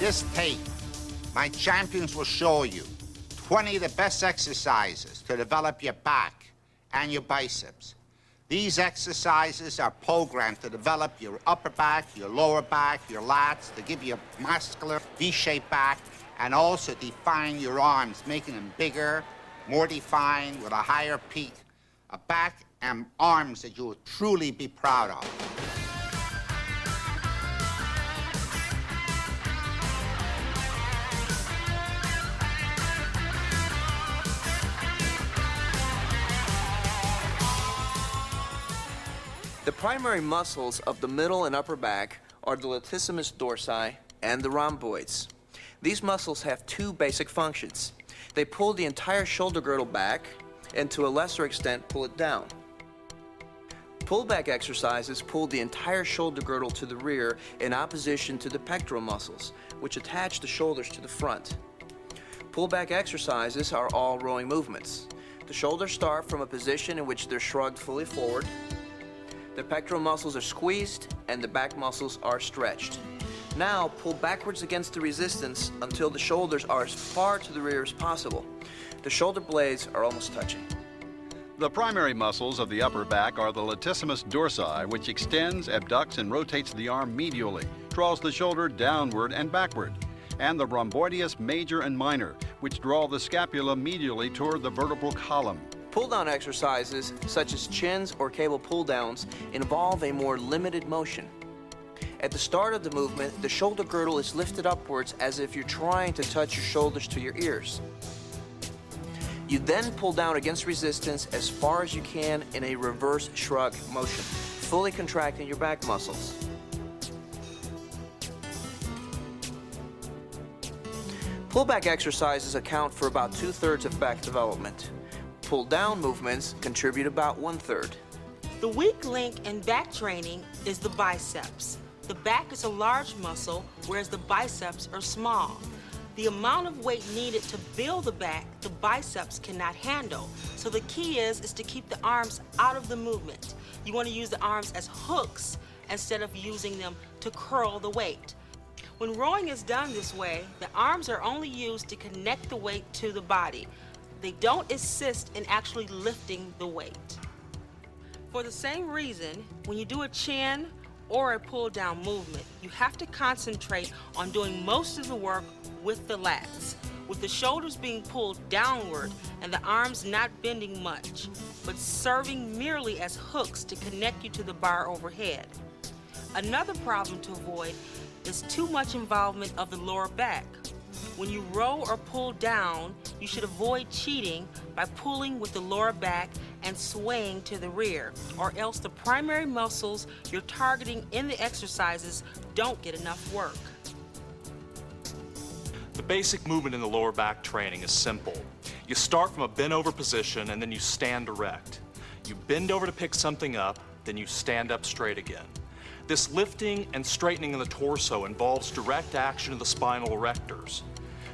this tape, my champions will show you 20 of the best exercises to develop your back and your biceps. These exercises are programmed to develop your upper back, your lower back, your lats, to give you a muscular V-shaped back, and also define your arms, making them bigger, more defined, with a higher peak, a back and arms that you will truly be proud of. The primary muscles of the middle and upper back are the latissimus dorsi and the rhomboids. These muscles have two basic functions. They pull the entire shoulder girdle back and to a lesser extent pull it down. Pullback exercises pull the entire shoulder girdle to the rear in opposition to the pectoral muscles, which attach the shoulders to the front. Pullback exercises are all rowing movements. The shoulders start from a position in which they're shrugged fully forward. The pectoral muscles are squeezed and the back muscles are stretched. Now pull backwards against the resistance until the shoulders are as far to the rear as possible. The shoulder blades are almost touching. The primary muscles of the upper back are the latissimus dorsi, which extends, abducts, and rotates the arm medially, draws the shoulder downward and backward, and the rhomboideus major and minor, which draw the scapula medially toward the vertebral column. Pull-down exercises, such as chins or cable pull-downs, involve a more limited motion. At the start of the movement, the shoulder girdle is lifted upwards as if you're trying to touch your shoulders to your ears. You then pull down against resistance as far as you can in a reverse shrug motion, fully contracting your back muscles. Pullback exercises account for about 2/3 of back development. Pull-down movements contribute about 1/3. The weak link in back training is the biceps. The back is a large muscle, whereas the biceps are small. The amount of weight needed to build the back, the biceps cannot handle. So the key is to keep the arms out of the movement. You want to use the arms as hooks instead of using them to curl the weight. When rowing is done this way, the arms are only used to connect the weight to the body. They don't assist in actually lifting the weight. For the same reason, when you do a chin or a pull-down movement, you have to concentrate on doing most of the work with the lats, with the shoulders being pulled downward and the arms not bending much, but serving merely as hooks to connect you to the bar overhead. Another problem to avoid is too much involvement of the lower back. When you row or pull down, you should avoid cheating by pulling with the lower back and swaying to the rear, or else the primary muscles you're targeting in the exercises don't get enough work. The basic movement in the lower back training is simple. You start from a bent over position and then you stand erect. You bend over to pick something up, then you stand up straight again. This lifting and straightening of the torso involves direct action of the spinal erectors.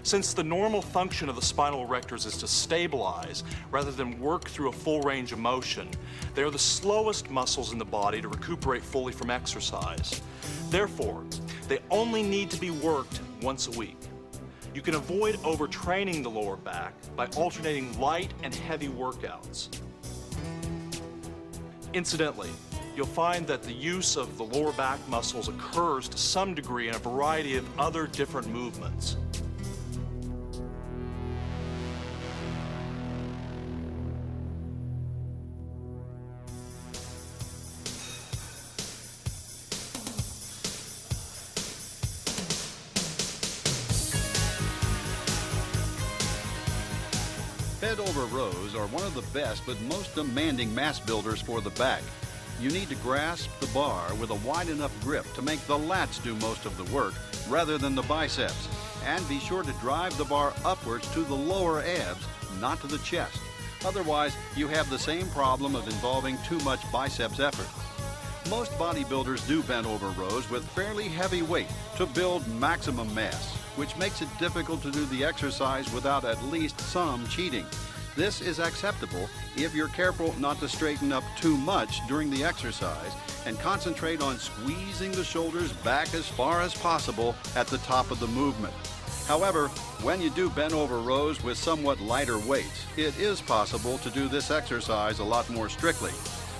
Since the normal function of the spinal erectors is to stabilize rather than work through a full range of motion, they are the slowest muscles in the body to recuperate fully from exercise. Therefore, they only need to be worked once a week. You can avoid overtraining the lower back by alternating light and heavy workouts. Incidentally, you'll find that the use of the lower back muscles occurs to some degree in a variety of other different movements. Bent-over rows are one of the best but most demanding mass builders for the back. You need to grasp the bar with a wide enough grip to make the lats do most of the work rather than the biceps. And be sure to drive the bar upwards to the lower abs, not to the chest. Otherwise, you have the same problem of involving too much biceps effort. Most bodybuilders do bent-over rows with fairly heavy weight to build maximum mass, which makes it difficult to do the exercise without at least some cheating. This is acceptable if you're careful not to straighten up too much during the exercise and concentrate on squeezing the shoulders back as far as possible at the top of the movement. However, when you do bent over rows with somewhat lighter weights, it is possible to do this exercise a lot more strictly.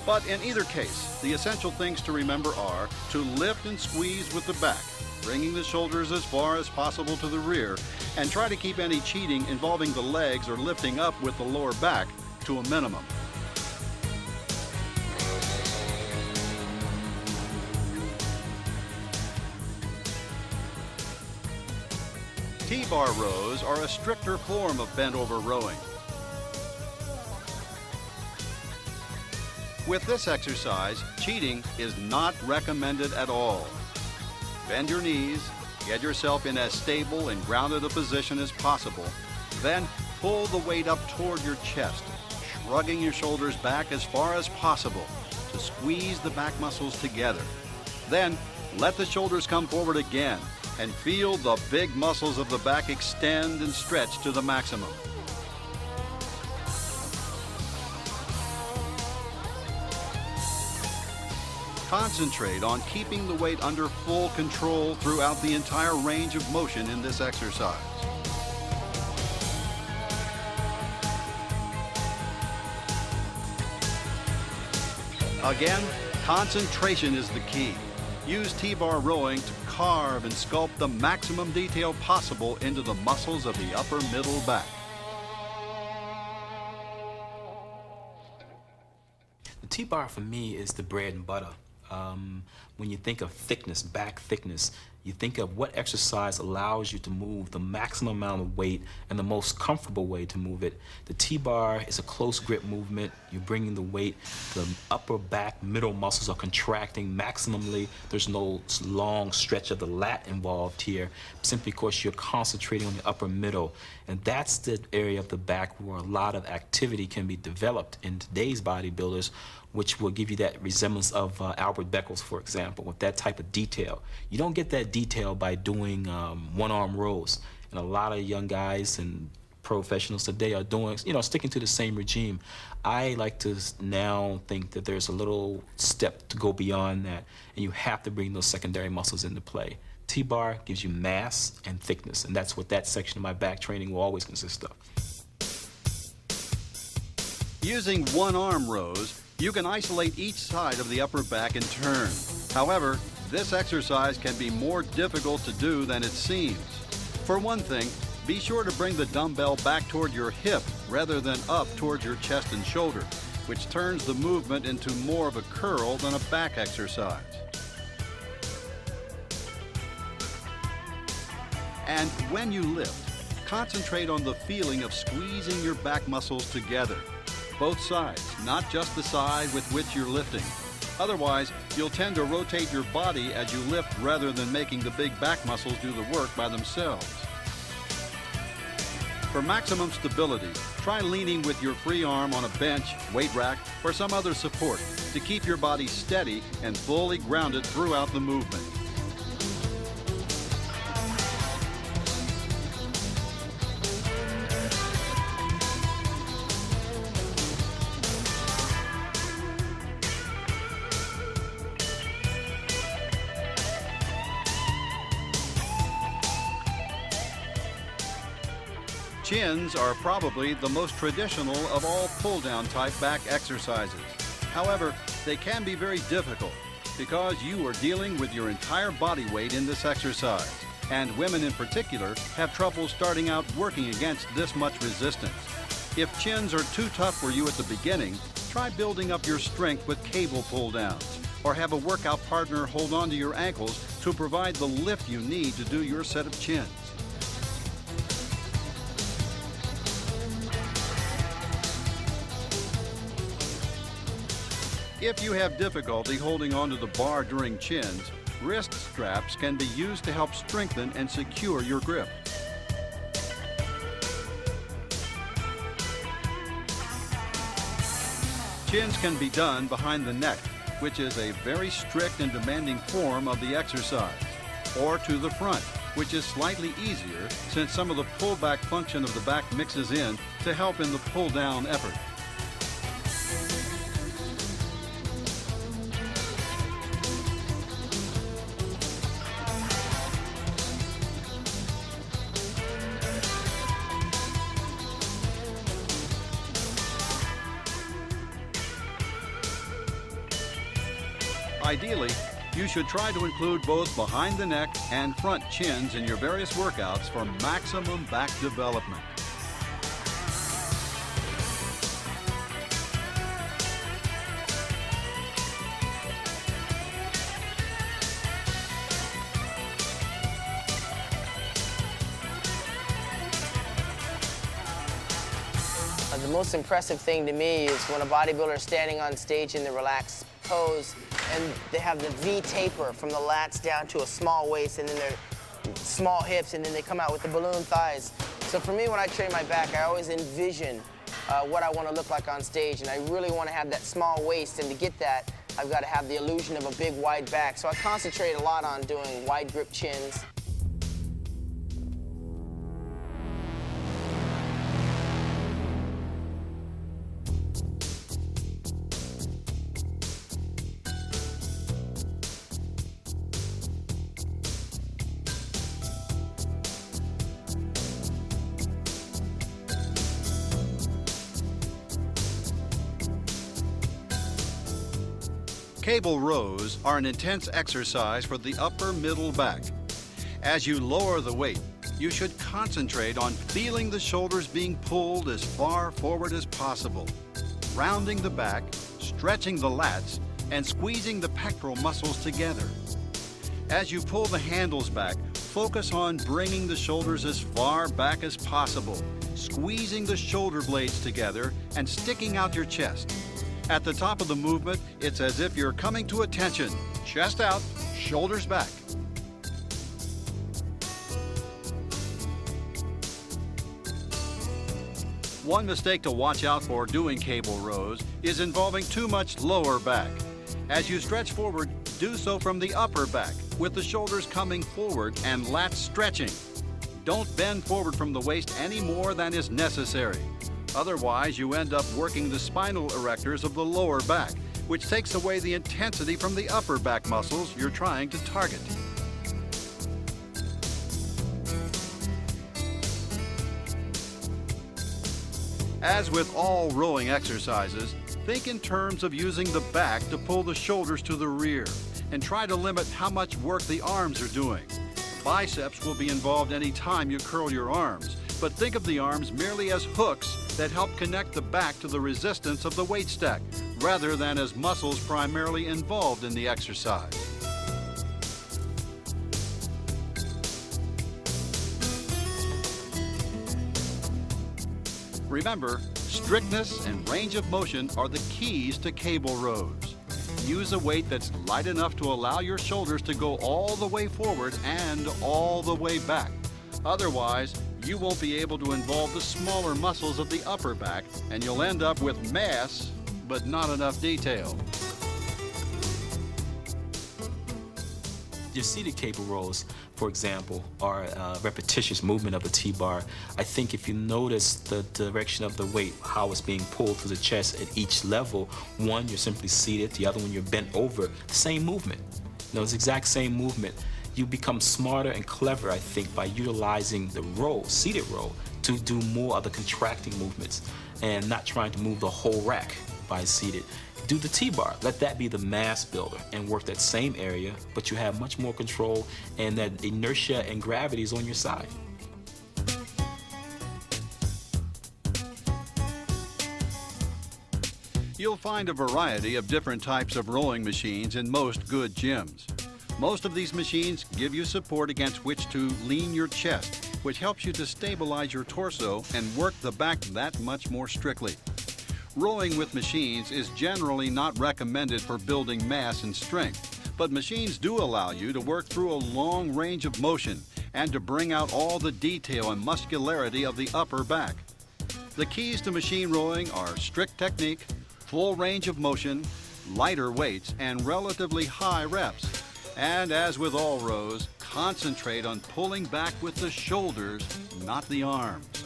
But in either case, the essential things to remember are to lift and squeeze with the back, bringing the shoulders as far as possible to the rear, and try to keep any cheating involving the legs or lifting up with the lower back to a minimum. T-bar rows are a stricter form of bent over rowing. With this exercise, cheating is not recommended at all. Bend your knees, get yourself in as stable and grounded a position as possible, then pull the weight up toward your chest, shrugging your shoulders back as far as possible to squeeze the back muscles together. Then let the shoulders come forward again and feel the big muscles of the back extend and stretch to the maximum. Concentrate on keeping the weight under full control throughout the entire range of motion in this exercise. Again, concentration is the key. Use T-bar rowing to carve and sculpt the maximum detail possible into the muscles of the upper middle back. The T-bar for me is the bread and butter. When you think of thickness, back thickness, you think of what exercise allows you to move the maximum amount of weight and the most comfortable way to move it. The T-bar is a close grip movement. You're bringing the weight, the upper back middle muscles are contracting maximally. There's no long stretch of the lat involved here, simply because you're concentrating on the upper middle. And that's the area of the back where a lot of activity can be developed in today's bodybuilders, which will give you that resemblance of Albert Beckles, for example, with that type of detail. You don't get that detail by doing one-arm rows. And a lot of young guys and professionals today are doing, sticking to the same regime. I like to now think that there's a little step to go beyond that, and you have to bring those secondary muscles into play. T-bar gives you mass and thickness, and that's what that section of my back training will always consist of. Using one-arm rows, you can isolate each side of the upper back and turn. However, this exercise can be more difficult to do than it seems. For one thing, be sure to bring the dumbbell back toward your hip rather than up towards your chest and shoulder, which turns the movement into more of a curl than a back exercise. And when you lift, concentrate on the feeling of squeezing your back muscles together. Both sides, not just the side with which you're lifting. Otherwise, you'll tend to rotate your body as you lift rather than making the big back muscles do the work by themselves. For maximum stability, try leaning with your free arm on a bench, weight rack, or some other support to keep your body steady and fully grounded throughout the movement. Chins are probably the most traditional of all pull-down type back exercises. However, they can be very difficult because you are dealing with your entire body weight in this exercise, and women in particular have trouble starting out working against this much resistance. If chins are too tough for you at the beginning, try building up your strength with cable pull-downs, or have a workout partner hold on to your ankles to provide the lift you need to do your set of chins. If you have difficulty holding onto the bar during chins, wrist straps can be used to help strengthen and secure your grip. Chins can be done behind the neck, which is a very strict and demanding form of the exercise. or to the front, which is slightly easier since some of the pullback function of the back mixes in to help in the pull-down effort. Ideally, you should try to include both behind the neck and front chins in your various workouts for maximum back development. The most impressive thing to me is when a bodybuilder is standing on stage in the relaxed pose and they have the V taper from the lats down to a small waist and then their small hips and then they come out with the balloon thighs. So for me, when I train my back, I always envision what I want to look like on stage, and I really want to have that small waist, and to get that, I've got to have the illusion of a big wide back. So I concentrate a lot on doing wide grip chins. Cable rows are an intense exercise for the upper middle back. As you lower the weight, you should concentrate on feeling the shoulders being pulled as far forward as possible, rounding the back, stretching the lats, and squeezing the pectoral muscles together. As you pull the handles back, focus on bringing the shoulders as far back as possible, squeezing the shoulder blades together, and sticking out your chest. At the top of the movement, it's as if you're coming to attention. Chest out, shoulders back. One mistake to watch out for doing cable rows is involving too much lower back. As you stretch forward, do so from the upper back, with the shoulders coming forward and lats stretching. Don't bend forward from the waist any more than is necessary. Otherwise, you end up working the spinal erectors of the lower back, which takes away the intensity from the upper back muscles you're trying to target. As with all rowing exercises, think in terms of using the back to pull the shoulders to the rear, and try to limit how much work the arms are doing. Biceps will be involved any time you curl your arms, but think of the arms merely as hooks that help connect the back to the resistance of the weight stack, rather than as muscles primarily involved in the exercise. Remember, strictness and range of motion are the keys to cable rows. Use a weight that's light enough to allow your shoulders to go all the way forward and all the way back. Otherwise, you won't be able to involve the smaller muscles of the upper back, and you'll end up with mass, but not enough detail. Your seated cable rows, for example, are a repetitious movement of the T-bar. I think if you notice the direction of the weight, how it's being pulled through the chest at each level, one, you're simply seated, the other one, you're bent over, the same movement. You know, it's the exact same movement. You become smarter and clever, I think, by utilizing the row, seated row, to do more of the contracting movements and not trying to move the whole rack by seated. Do the T-bar, let that be the mass builder and work that same area, but you have much more control and that inertia and gravity is on your side. You'll find a variety of different types of rowing machines in most good gyms. Most of these machines give you support against which to lean your chest, which helps you to stabilize your torso and work the back that much more strictly. Rowing with machines is generally not recommended for building mass and strength, but machines do allow you to work through a long range of motion and to bring out all the detail and muscularity of the upper back. The keys to machine rowing are strict technique, full range of motion, lighter weights, and relatively high reps. And as with all rows, concentrate on pulling back with the shoulders, not the arms.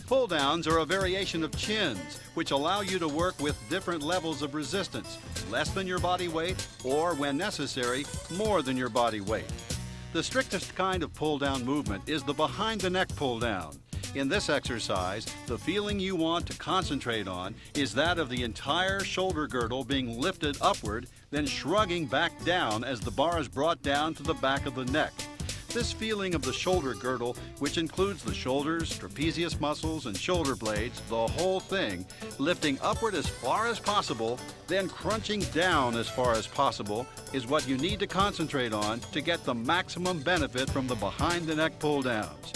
Pull downs are a variation of chins, which allow you to work with different levels of resistance, less than your body weight, or when necessary, more than your body weight. The strictest kind of pull down movement is the behind the neck pull down. In this exercise, the feeling you want to concentrate on is that of the entire shoulder girdle being lifted upward, then shrugging back down as the bar is brought down to the back of the neck. This feeling of the shoulder girdle, which includes the shoulders, trapezius muscles, and shoulder blades, the whole thing, lifting upward as far as possible, then crunching down as far as possible, is what you need to concentrate on to get the maximum benefit from the behind the neck pull downs.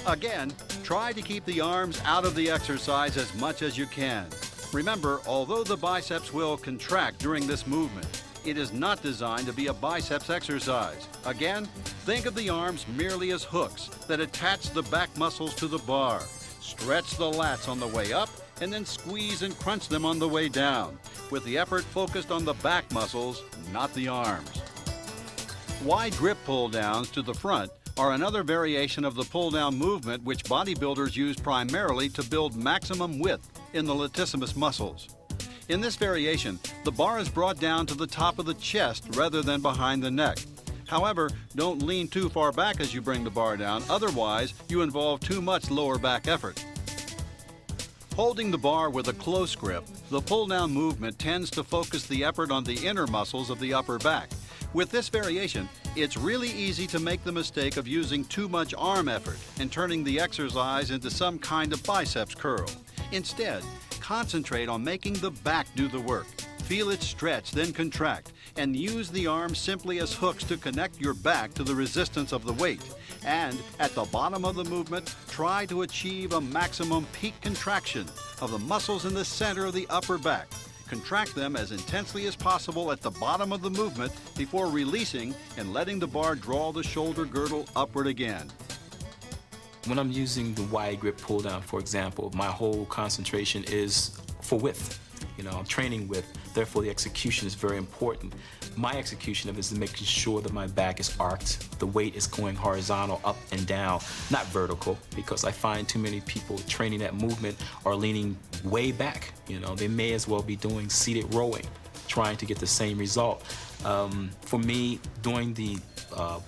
Again, try to keep the arms out of the exercise as much as you can. Remember, although the biceps will contract during this movement, it is not designed to be a biceps exercise. Again, think of the arms merely as hooks that attach the back muscles to the bar. Stretch the lats on the way up and then squeeze and crunch them on the way down, with the effort focused on the back muscles, not the arms. Wide grip pull downs to the front are another variation of the pull down movement which bodybuilders use primarily to build maximum width in the latissimus muscles. In this variation, the bar is brought down to the top of the chest rather than behind the neck. However, don't lean too far back as you bring the bar down, otherwise you involve too much lower back effort. Holding the bar with a close grip, the pull-down movement tends to focus the effort on the inner muscles of the upper back. With this variation, it's really easy to make the mistake of using too much arm effort and turning the exercise into some kind of biceps curl. Instead, concentrate on making the back do the work. Feel it stretch, then contract, and use the arms simply as hooks to connect your back to the resistance of the weight. And at the bottom of the movement, try to achieve a maximum peak contraction of the muscles in the center of the upper back. Contract them as intensely as possible at the bottom of the movement before releasing and letting the bar draw the shoulder girdle upward again. When I'm using the wide grip pull down, for example, my whole concentration is for width. I'm training width, therefore the execution is very important. My execution of it is making sure that my back is arched, the weight is going horizontal, up and down, not vertical, because I find too many people training that movement are leaning way back. They may as well be doing seated rowing, trying to get the same result. For me, doing the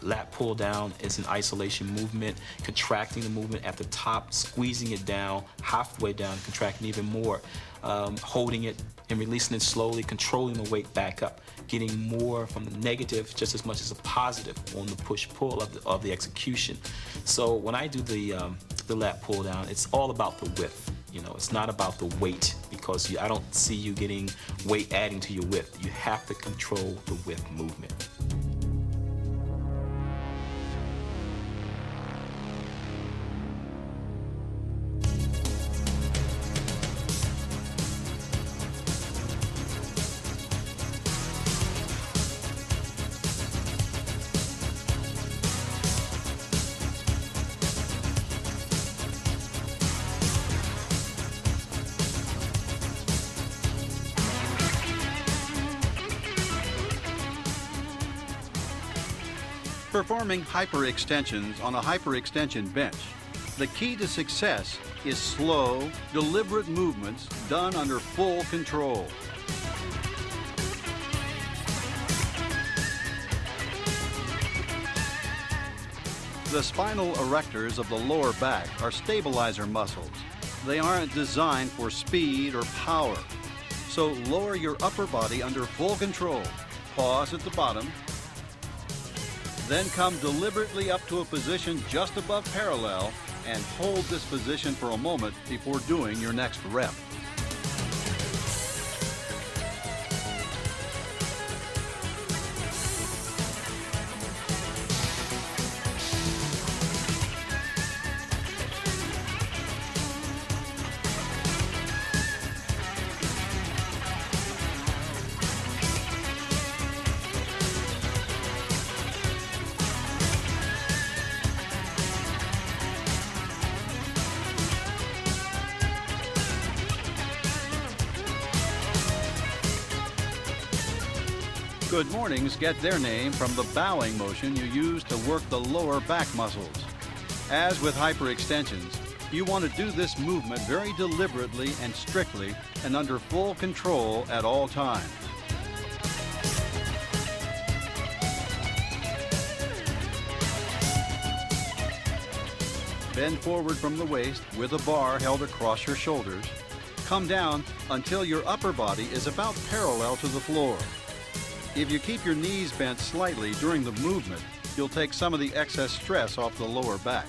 lat pull down is an isolation movement, contracting the movement at the top, squeezing it down, halfway down, contracting even more, holding it and releasing it slowly, controlling the weight back up, getting more from the negative just as much as a positive on the push-pull of the execution. So when I do the lat pull down, it's all about the width. It's not about the weight, because I don't see you getting weight adding to your width. You have to control the width movement. Performing hyperextensions on a hyperextension bench. The key to success is slow, deliberate movements done under full control. The spinal erectors of the lower back are stabilizer muscles. They aren't designed for speed or power. So lower your upper body under full control. Pause at the bottom. Then come deliberately up to a position just above parallel and hold this position for a moment before doing your next rep. Good mornings get their name from the bowing motion you use to work the lower back muscles. As with hyperextensions, you want to do this movement very deliberately and strictly and under full control at all times. Bend forward from the waist with a bar held across your shoulders. Come down until your upper body is about parallel to the floor. If you keep your knees bent slightly during the movement, you'll take some of the excess stress off the lower back.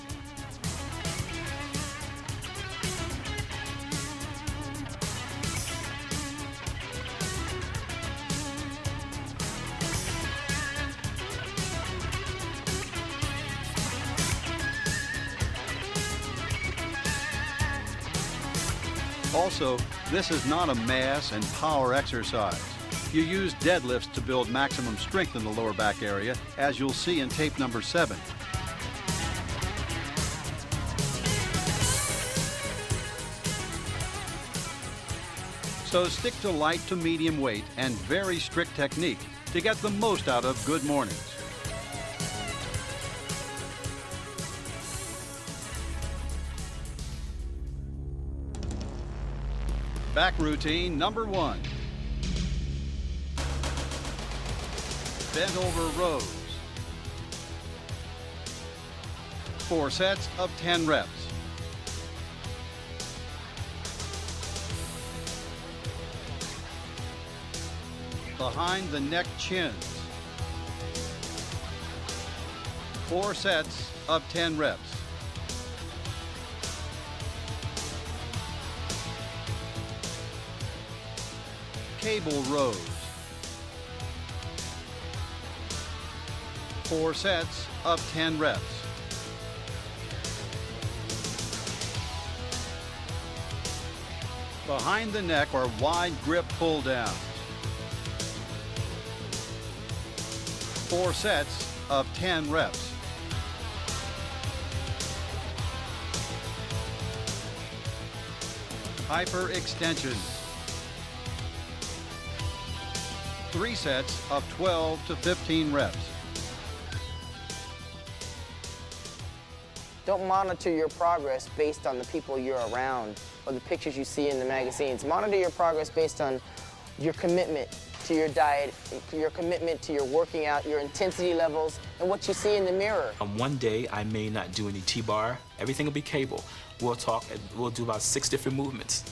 Also, this is not a mass and power exercise. You use deadlifts to build maximum strength in the lower back area, as you'll see in tape number 7. So stick to light to medium weight and very strict technique to get the most out of good mornings. Back routine number 1. Bent over rows. 4 sets of 10 reps. Behind the neck chins. 4 sets of 10 reps. Cable rows. 4 sets of 10 reps. Behind the neck are wide grip pull downs. 4 sets of 10 reps. Hyperextension. 3 sets of 12 to 15 reps. Don't monitor your progress based on the people you're around or the pictures you see in the magazines. Monitor your progress based on your commitment to your diet, your commitment to your working out, your intensity levels, and what you see in the mirror. On one day, I may not do any T-bar. Everything will be cable. We'll do about 6 different movements.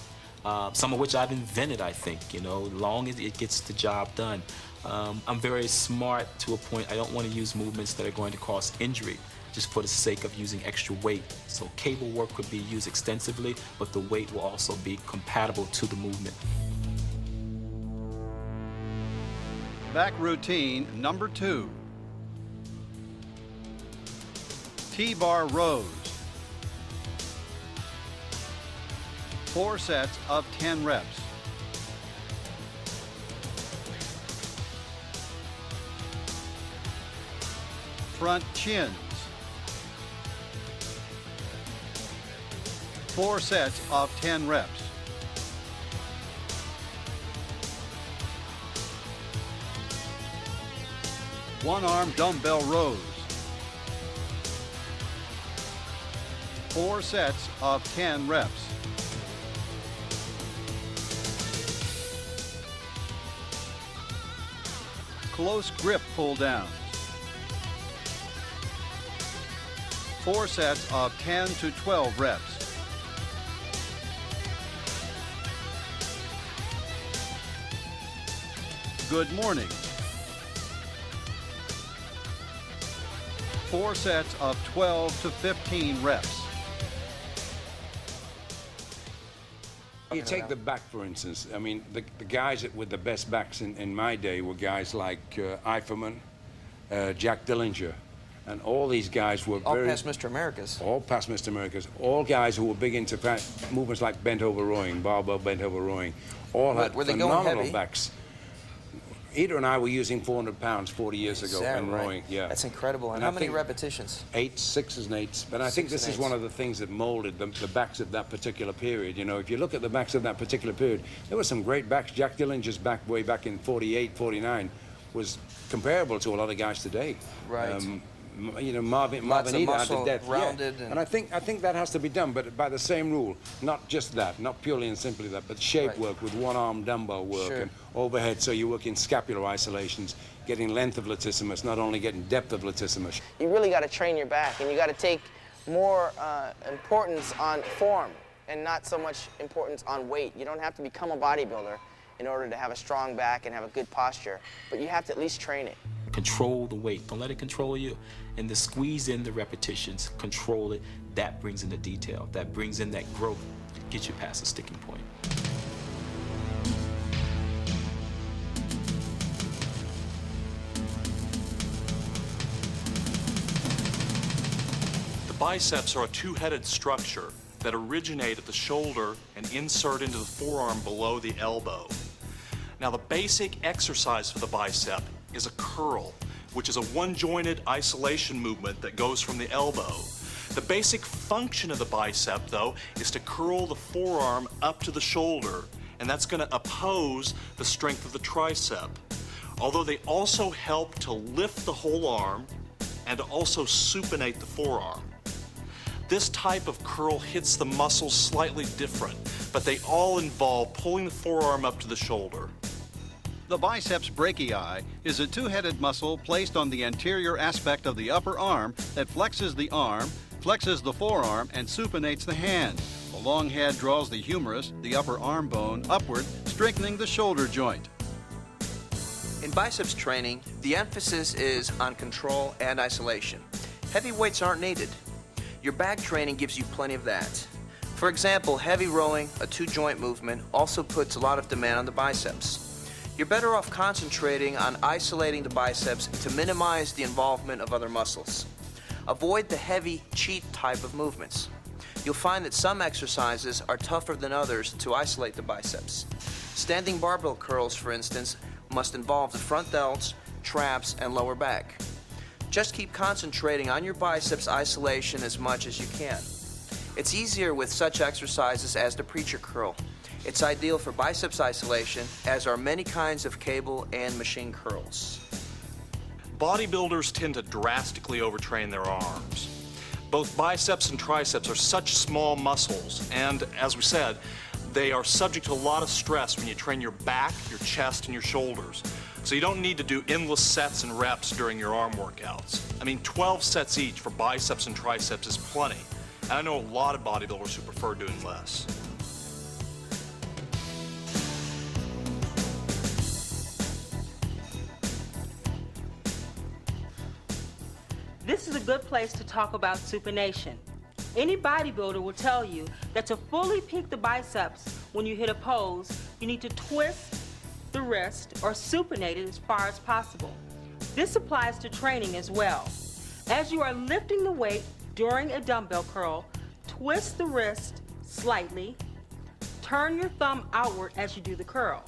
Some of which I've invented, I think, long as it gets the job done. I'm very smart to a point. I don't want to use movements that are going to cause injury just for the sake of using extra weight. So cable work could be used extensively, but the weight will also be compatible to the movement. Back routine number 2. T-bar rows. 4 sets of 10 reps. Front chins. 4 sets of 10 reps. One-arm dumbbell rows. 4 sets of 10 reps. Close grip pull downs. 4 sets of 10 to 12 reps. Good morning. 4 sets of 12 to 15 reps. You take the back, for instance. I mean, the guys with the best backs in my day were guys like Eiferman, Jack Dillinger, and all these guys were all past Mr. Americas. All past Mr. Americas. All guys who were big into movements like bent over rowing, barbell bent over rowing. All had were they going phenomenal heavy? backs. Ida and I were using 400 pounds 40 years ago and right? rowing. Yeah, that's incredible. And how many repetitions? 8, 6s and 8s. But I think this is one of the things that molded the backs of that particular period. You know, if you look at the backs of that particular period, there were some great backs. Jack Dillinger's back way back in 48, 49 was comparable to a lot of guys today. Right. You know, Marvin Lots of Eder had muscle, the depth, rounded, yeah. and- And I think that has to be done, but by the same rule. Not just that, not purely and simply that, but shape Right. work with one-arm dumbbell work Sure. and overhead, so you work in scapular isolations, getting length of latissimus, not only getting depth of latissimus. You really got to train your back, and you got to take more importance on form and not so much importance on weight. You don't have to become a bodybuilder in order to have a strong back and have a good posture, but you have to at least train it. Control the weight. Don't let it control you. And to squeeze in the repetitions, control it. That brings in the detail. That brings in that growth. Get you past the sticking point. The biceps are a two-headed structure that originate at the shoulder and insert into the forearm below the elbow. Now, the basic exercise for the bicep is a curl, which is a one-jointed isolation movement that goes from the elbow. The basic function of the bicep, though, is to curl the forearm up to the shoulder, and that's going to oppose the strength of the tricep. Although they also help to lift the whole arm and to also supinate the forearm. This type of curl hits the muscles slightly different, but they all involve pulling the forearm up to the shoulder. The biceps brachii is a two-headed muscle placed on the anterior aspect of the upper arm that flexes the arm, flexes the forearm, and supinates the hand. The long head draws the humerus, the upper arm bone, upward, strengthening the shoulder joint. In biceps training, the emphasis is on control and isolation. Heavy weights aren't needed. Your back training gives you plenty of that. For example, heavy rowing, a two-joint movement, also puts a lot of demand on the biceps. You're better off concentrating on isolating the biceps to minimize the involvement of other muscles. Avoid the heavy cheat type of movements. You'll find that some exercises are tougher than others to isolate the biceps. Standing barbell curls, for instance, must involve the front delts, traps, and lower back. Just keep concentrating on your biceps isolation as much as you can. It's easier with such exercises as the preacher curl. It's ideal for biceps isolation, as are many kinds of cable and machine curls. Bodybuilders tend to drastically overtrain their arms. Both biceps and triceps are such small muscles, and as we said, they are subject to a lot of stress when you train your back, your chest, and your shoulders. So you don't need to do endless sets and reps during your arm workouts. I mean, 12 sets each for biceps and triceps is plenty. And I know a lot of bodybuilders who prefer doing less. This is a good place to talk about supination. Any bodybuilder will tell you that to fully peak the biceps when you hit a pose, you need to twist the wrist or supinate it as far as possible. This applies to training as well. As you are lifting the weight during a dumbbell curl, twist the wrist slightly, turn your thumb outward as you do the curl.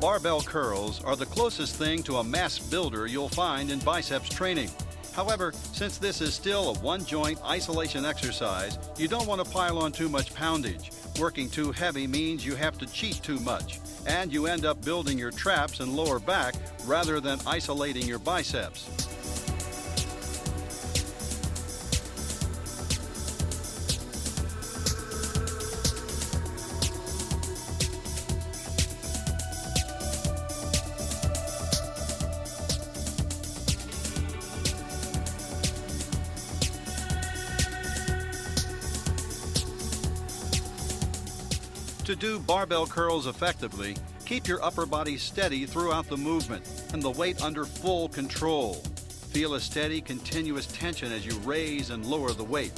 Barbell curls are the closest thing to a mass builder you'll find in biceps training. However, since this is still a one-joint isolation exercise, you don't want to pile on too much poundage. Working too heavy means you have to cheat too much, and you end up building your traps and lower back rather than isolating your biceps. To do barbell curls effectively, keep your upper body steady throughout the movement and the weight under full control. Feel a steady, continuous tension as you raise and lower the weight.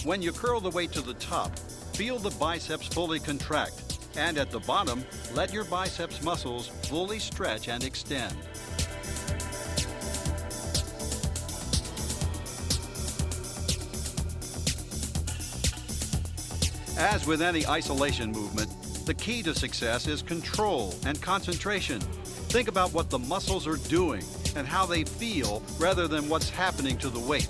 When you curl the weight to the top, feel the biceps fully contract. And at the bottom, let your biceps muscles fully stretch and extend. As with any isolation movement, the key to success is control and concentration. Think about what the muscles are doing and how they feel rather than what's happening to the weight.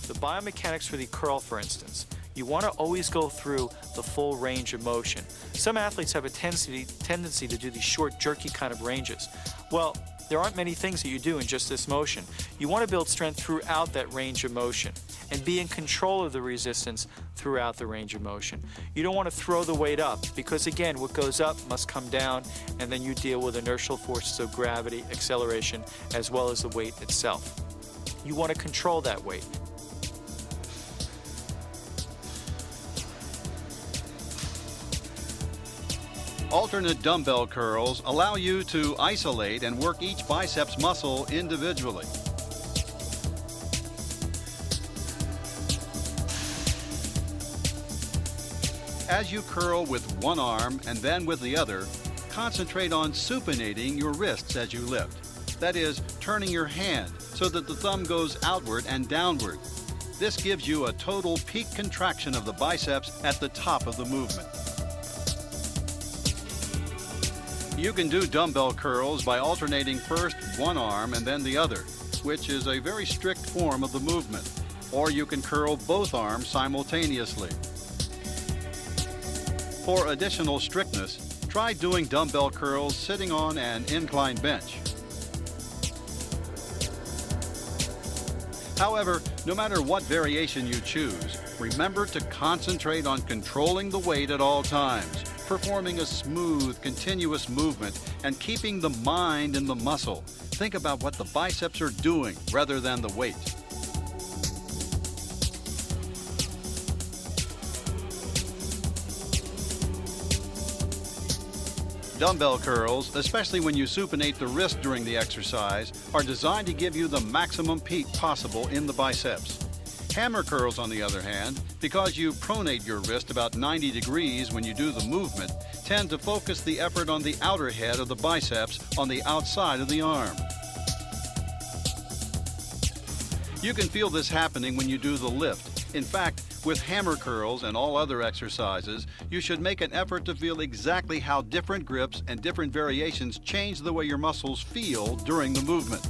The biomechanics for the curl, for instance, you want to always go through the full range of motion. Some athletes have a tendency to do these short, jerky kind of ranges. Well, there aren't many things that you do in just this motion. You want to build strength throughout that range of motion and be in control of the resistance throughout the range of motion. You don't want to throw the weight up because, again, what goes up must come down, and then you deal with inertial forces of gravity, acceleration, as well as the weight itself. You want to control that weight. Alternate dumbbell curls allow you to isolate and work each biceps muscle individually. As you curl with one arm and then with the other, concentrate on supinating your wrists as you lift. That is, turning your hand so that the thumb goes outward and downward. This gives you a total peak contraction of the biceps at the top of the movement. You can do dumbbell curls by alternating first one arm and then the other, which is a very strict form of the movement. Or you can curl both arms simultaneously. For additional strictness, try doing dumbbell curls sitting on an inclined bench. However, no matter what variation you choose, remember to concentrate on controlling the weight at all times, performing a smooth, continuous movement, and keeping the mind in the muscle. Think about what the biceps are doing rather than the weight. Dumbbell curls, especially when you supinate the wrist during the exercise, are designed to give you the maximum peak possible in the biceps. Hammer curls, on the other hand, because you pronate your wrist about 90 degrees when you do the movement, tend to focus the effort on the outer head of the biceps on the outside of the arm. You can feel this happening when you do the lift. In fact, with hammer curls and all other exercises, you should make an effort to feel exactly how different grips and different variations change the way your muscles feel during the movement.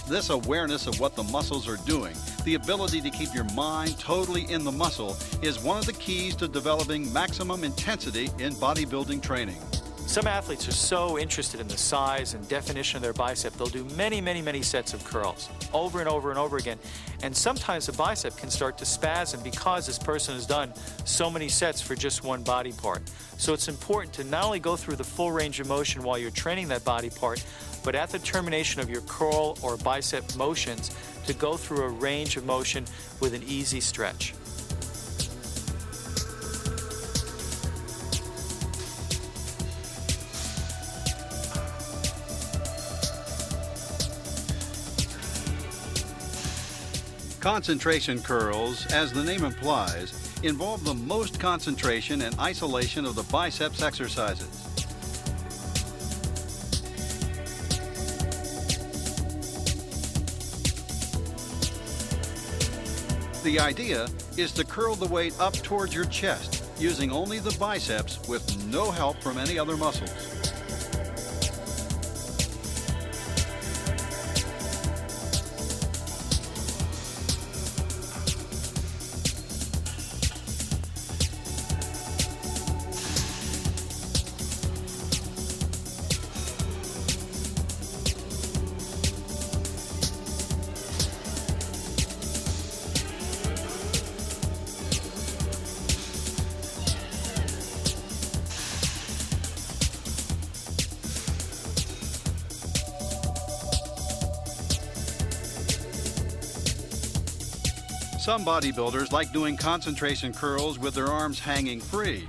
This awareness of what the muscles are doing, the ability to keep your mind totally in the muscle, is one of the keys to developing maximum intensity in bodybuilding training. Some athletes are so interested in the size and definition of their bicep, they'll do many, many, many sets of curls over and over and over again. And sometimes the bicep can start to spasm because this person has done so many sets for just one body part. So it's important to not only go through the full range of motion while you're training that body part, but at the termination of your curl or bicep motions, to go through a range of motion with an easy stretch. Concentration curls, as the name implies, involve the most concentration and isolation of the biceps exercises. The idea is to curl the weight up towards your chest, using only the biceps with no help from any other muscles. Some bodybuilders like doing concentration curls with their arms hanging free.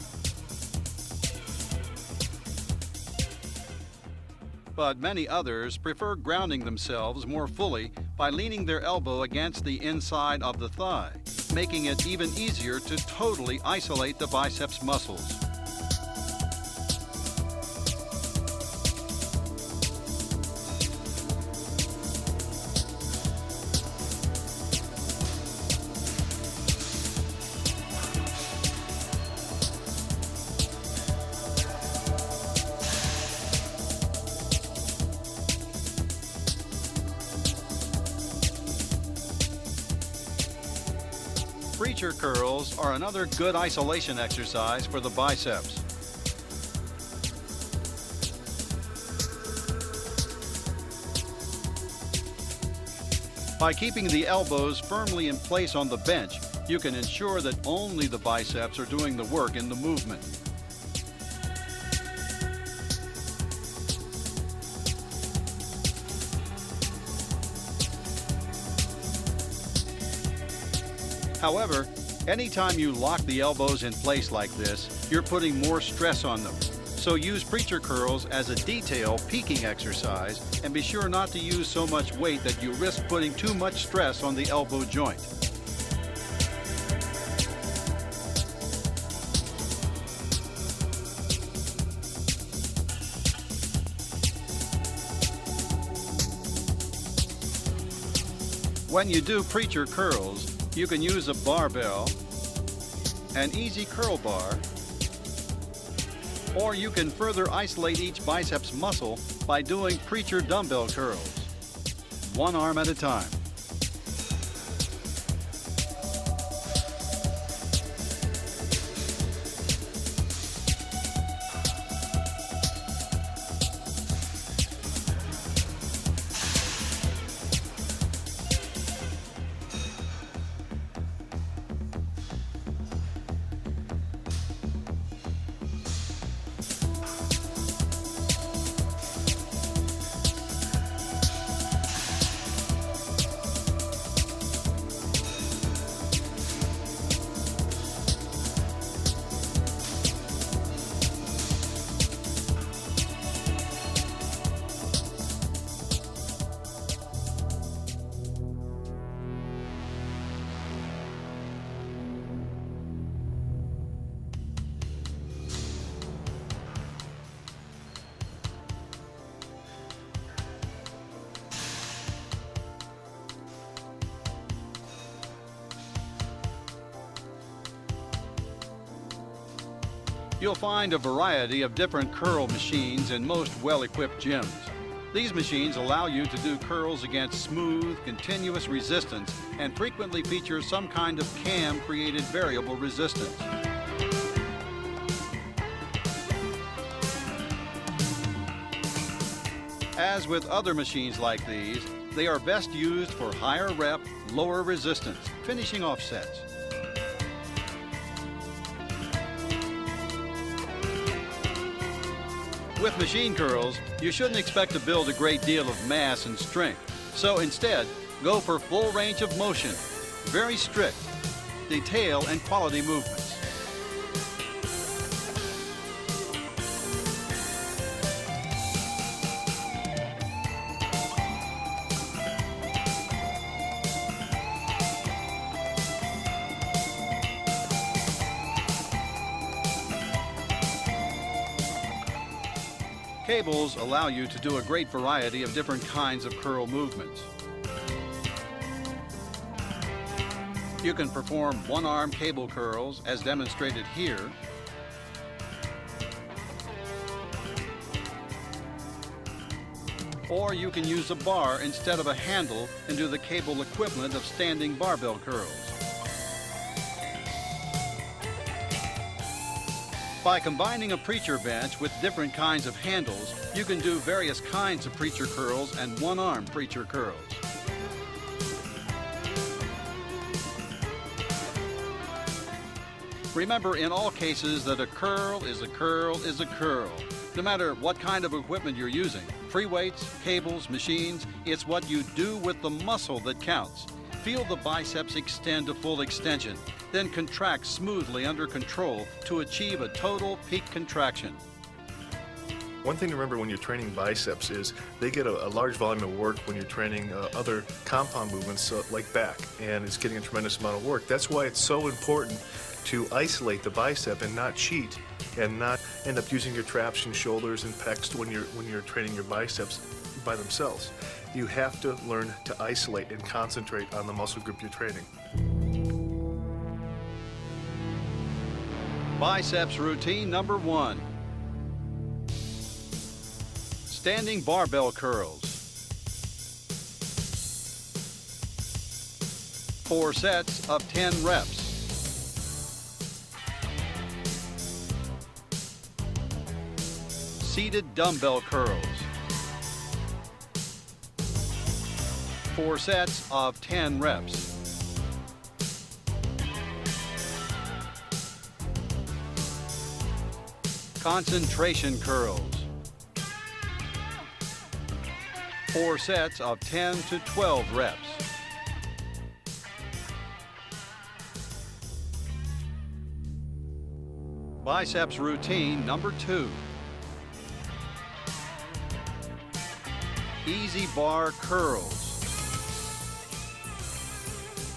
But many others prefer grounding themselves more fully by leaning their elbow against the inside of the thigh, making it even easier to totally isolate the biceps muscles. Preacher curls are another good isolation exercise for the biceps. By keeping the elbows firmly in place on the bench, you can ensure that only the biceps are doing the work in the movement. However, anytime you lock the elbows in place like this, you're putting more stress on them. So use preacher curls as a detail peaking exercise, and be sure not to use so much weight that you risk putting too much stress on the elbow joint. When you do preacher curls, you can use a barbell, an easy curl bar, or you can further isolate each biceps muscle by doing preacher dumbbell curls, one arm at a time. You'll find a variety of different curl machines in most well-equipped gyms. These machines allow you to do curls against smooth, continuous resistance and frequently feature some kind of cam-created variable resistance. As with other machines like these, they are best used for higher rep, lower resistance, finishing off sets. With machine curls, you shouldn't expect to build a great deal of mass and strength. So instead, go for full range of motion, very strict, detail and quality movements. Cables allow you to do a great variety of different kinds of curl movements. You can perform one-arm cable curls as demonstrated here, or you can use a bar instead of a handle and do the cable equivalent of standing barbell curls. By combining a preacher bench with different kinds of handles, you can do various kinds of preacher curls and one-arm preacher curls. Remember in all cases that a curl is a curl is a curl. No matter what kind of equipment you're using, free weights, cables, machines, it's what you do with the muscle that counts. Feel the biceps extend to full extension, then contract smoothly under control to achieve a total peak contraction. One thing to remember when you're training biceps is they get a large volume of work when you're training other compound movements like back, and it's getting a tremendous amount of work. That's why it's so important to isolate the bicep and not cheat and not end up using your traps and shoulders and pecs when you're training your biceps by themselves. You have to learn to isolate and concentrate on the muscle group you're training. Biceps routine number 1. Standing barbell curls. 4 sets of 10 reps. Seated dumbbell curls. 4 sets of 10 reps. Concentration curls. 4 sets of 10 to 12 reps. Biceps routine number 2. Easy bar curls.